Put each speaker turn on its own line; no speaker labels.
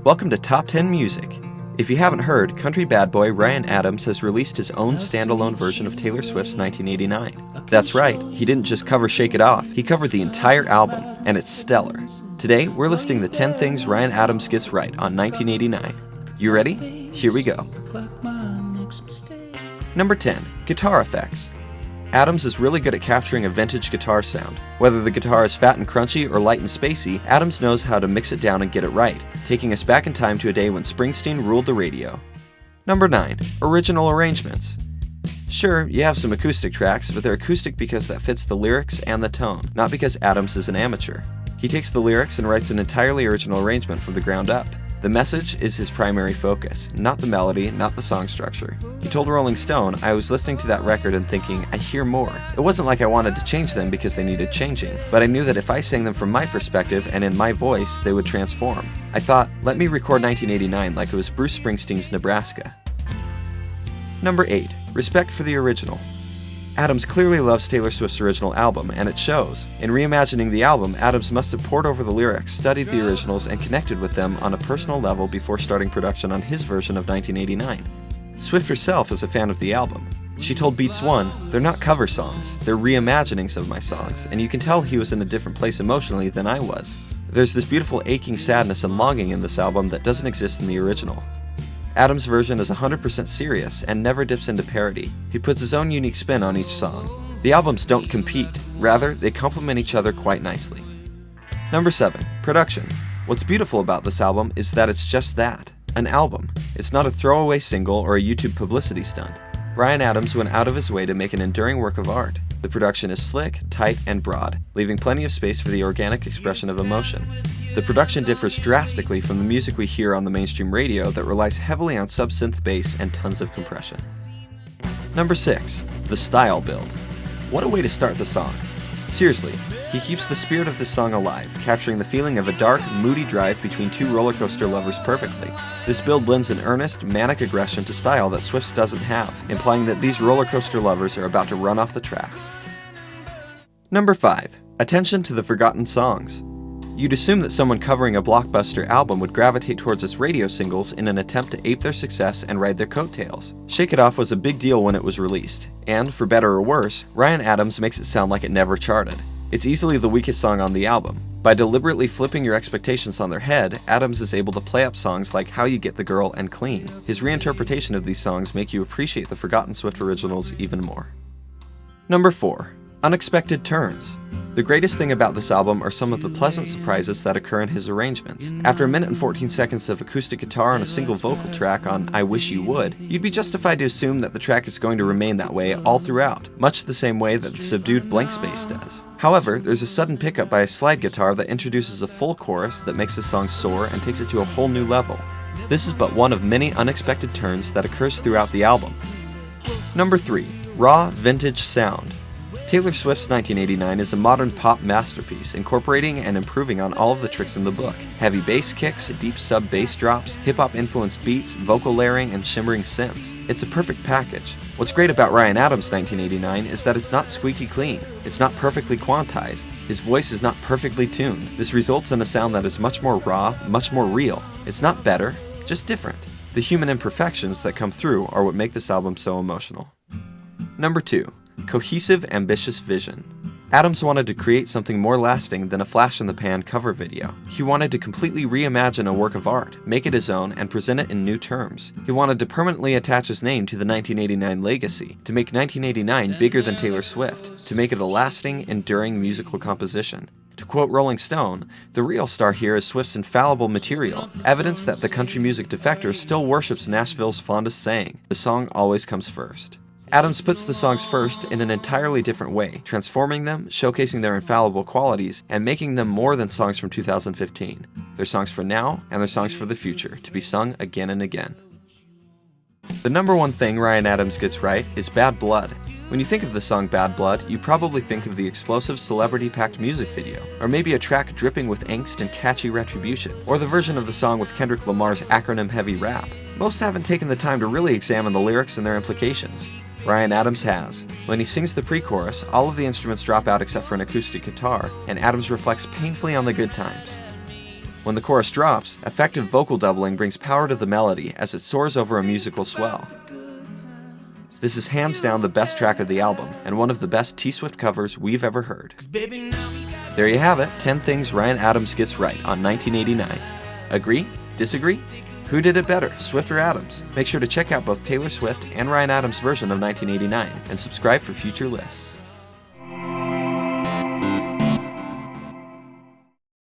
Welcome to Top 10 Music. If you haven't heard, country bad boy Ryan Adams has released his own standalone version of Taylor Swift's 1989. That's right, he didn't just cover Shake It Off, he covered the entire album, and it's stellar. Today, we're listing the 10 things Ryan Adams gets right on 1989. You ready? Here we go. Number 10. Guitar effects. Adams is really good at capturing a vintage guitar sound. Whether the guitar is fat and crunchy or light and spacey, Adams knows how to mix it down and get it right, taking us back in time to a day when Springsteen ruled the radio. Number 9. Original arrangements. Sure, you have some acoustic tracks, but they're acoustic because that fits the lyrics and the tone, not because Adams is an amateur. He takes the lyrics and writes an entirely original arrangement from the ground up. The message is his primary focus, not the melody, not the song structure. He told Rolling Stone, "I was listening to that record and thinking, I hear more. It wasn't like I wanted to change them because they needed changing, but I knew that if I sang them from my perspective and in my voice, they would transform. I thought, let me record 1989 like it was Bruce Springsteen's Nebraska." Number 8. Respect for the original. Adams clearly loves Taylor Swift's original album, and it shows. In reimagining the album, Adams must have pored over the lyrics, studied the originals, and connected with them on a personal level before starting production on his version of 1989. Swift herself is a fan of the album. She told Beats One, "They're not cover songs, they're reimaginings of my songs, and you can tell he was in a different place emotionally than I was. There's this beautiful aching sadness and longing in this album that doesn't exist in the original." Adams' version is 100% serious and never dips into parody. He puts his own unique spin on each song. The albums don't compete, rather, they complement each other quite nicely. Number 7. Production. What's beautiful about this album is that it's just that, an album. It's not a throwaway single or a YouTube publicity stunt. Ryan Adams went out of his way to make an enduring work of art. The production is slick, tight, and broad, leaving plenty of space for the organic expression of emotion. The production differs drastically from the music we hear on the mainstream radio that relies heavily on sub-synth bass and tons of compression. Number 6. The style build. What a way to start the song. Seriously, he keeps the spirit of this song alive, capturing the feeling of a dark, moody drive between two roller coaster lovers perfectly. This build lends an earnest, manic aggression to style that Swift's doesn't have, implying that these roller coaster lovers are about to run off the tracks. Number 5. Attention to the forgotten songs. You'd assume that someone covering a blockbuster album would gravitate towards its radio singles in an attempt to ape their success and ride their coattails. Shake It Off was a big deal when it was released, and, for better or worse, Ryan Adams makes it sound like it never charted. It's easily the weakest song on the album. By deliberately flipping your expectations on their head, Adams is able to play up songs like How You Get the Girl and Clean. His reinterpretation of these songs make you appreciate the forgotten Swift originals even more. Number 4. Unexpected turns. The greatest thing about this album are some of the pleasant surprises that occur in his arrangements. After a minute and 14 seconds of acoustic guitar and a single vocal track on I Wish You Would, you'd be justified to assume that the track is going to remain that way all throughout, much the same way that the subdued Blank Space does. However, there's a sudden pickup by a slide guitar that introduces a full chorus that makes the song soar and takes it to a whole new level. This is but one of many unexpected turns that occurs throughout the album. Number 3. Raw, vintage sound. Taylor Swift's 1989 is a modern pop masterpiece, incorporating and improving on all of the tricks in the book. Heavy bass kicks, deep sub-bass drops, hip-hop influenced beats, vocal layering, and shimmering synths. It's a perfect package. What's great about Ryan Adams' 1989 is that it's not squeaky clean. It's not perfectly quantized. His voice is not perfectly tuned. This results in a sound that is much more raw, much more real. It's not better, just different. The human imperfections that come through are what make this album so emotional. Number 2. Cohesive, ambitious vision. Adams wanted to create something more lasting than a flash-in-the-pan cover video. He wanted to completely reimagine a work of art, make it his own, and present it in new terms. He wanted to permanently attach his name to the 1989 legacy, to make 1989 bigger than Taylor Swift, to make it a lasting, enduring musical composition. To quote Rolling Stone, "The real star here is Swift's infallible material, evidence that the country music defector still worships Nashville's fondest saying, the song always comes first." Adams puts the songs first in an entirely different way, transforming them, showcasing their infallible qualities, and making them more than songs from 2015. They're songs for now, and they're songs for the future, to be sung again and again. The number one thing Ryan Adams gets right is Bad Blood. When you think of the song Bad Blood, you probably think of the explosive, celebrity-packed music video, or maybe a track dripping with angst and catchy retribution, or the version of the song with Kendrick Lamar's acronym-heavy rap. Most haven't taken the time to really examine the lyrics and their implications. Ryan Adams has. When he sings the pre-chorus, all of the instruments drop out except for an acoustic guitar, and Adams reflects painfully on the good times. When the chorus drops, effective vocal doubling brings power to the melody as it soars over a musical swell. This is hands down the best track of the album, and one of the best T-Swift covers we've ever heard. There you have it, 10 things Ryan Adams gets right on 1989. Agree? Disagree? Who did it better, Swift or Adams? Make sure to check out both Taylor Swift and Ryan Adams' version of 1989, and subscribe for future lists.